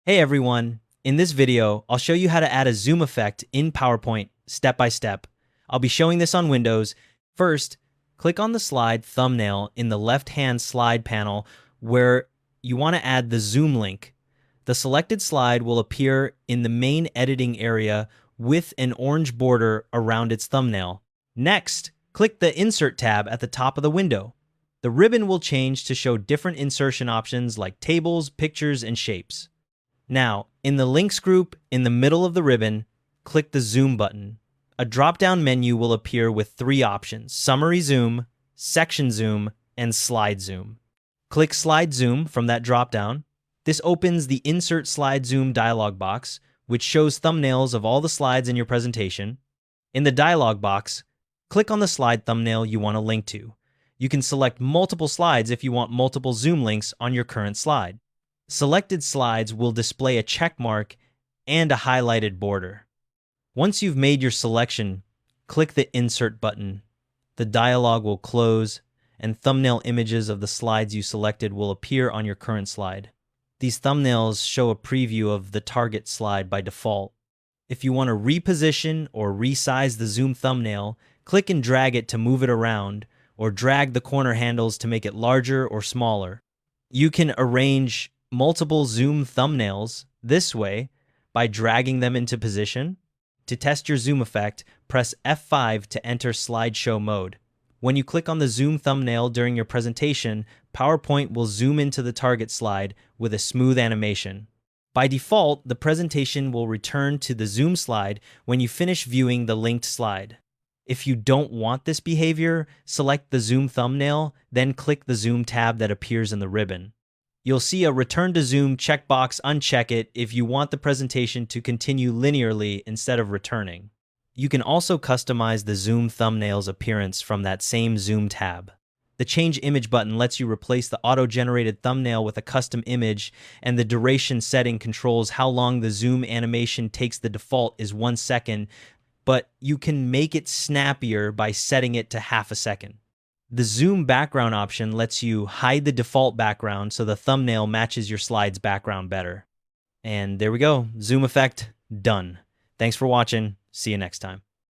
Hey everyone, in this video, I'll show you how to add a zoom effect in PowerPoint step by step. I'll be showing this on Windows. First, click on the slide thumbnail in the left-hand slide panel where you want to add the zoom link. The selected slide will appear in the main editing area with an orange border around its thumbnail. Next, click the Insert tab at the top of the window. The ribbon will change to show different insertion options like tables, pictures, and shapes. Now, in the Links group in the middle of the ribbon, click the Zoom button. A drop-down menu will appear with three options: Summary Zoom, Section Zoom, and Slide Zoom. Click Slide Zoom from that drop-down. This opens the Insert Slide Zoom dialog box, which shows thumbnails of all the slides in your presentation. In the dialog box, click on the slide thumbnail you want to link to. You can select multiple slides if you want multiple Zoom links on your current slide. Selected slides will display a check mark and a highlighted border. Once you've made your selection, click the Insert button. The dialog will close, and thumbnail images of the slides you selected will appear on your current slide. These thumbnails show a preview of the target slide by default. If you want to reposition or resize the Zoom thumbnail, click and drag it to move it around, or drag the corner handles to make it larger or smaller. You can arrange multiple Zoom thumbnails this way by dragging them into position. To test your zoom effect, press F5 to enter slideshow mode. When you click on the Zoom thumbnail during your presentation, PowerPoint will zoom into the target slide with a smooth animation. By default, the presentation will return to the Zoom slide when you finish viewing the linked slide. If you don't want this behavior, select the Zoom thumbnail, then click the Zoom tab that appears in the ribbon. You'll see a Return to Zoom checkbox. Uncheck it if you want the presentation to continue linearly instead of returning. You can also customize the Zoom thumbnail's appearance from that same Zoom tab. The Change Image button lets you replace the auto-generated thumbnail with a custom image, and the duration setting controls how long the Zoom animation takes. The default is 1 second, but you can make it snappier by setting it to half a second. The Zoom background option lets you hide the default background so the thumbnail matches your slide's background better. And there we go, Zoom effect done. Thanks for watching. See you next time.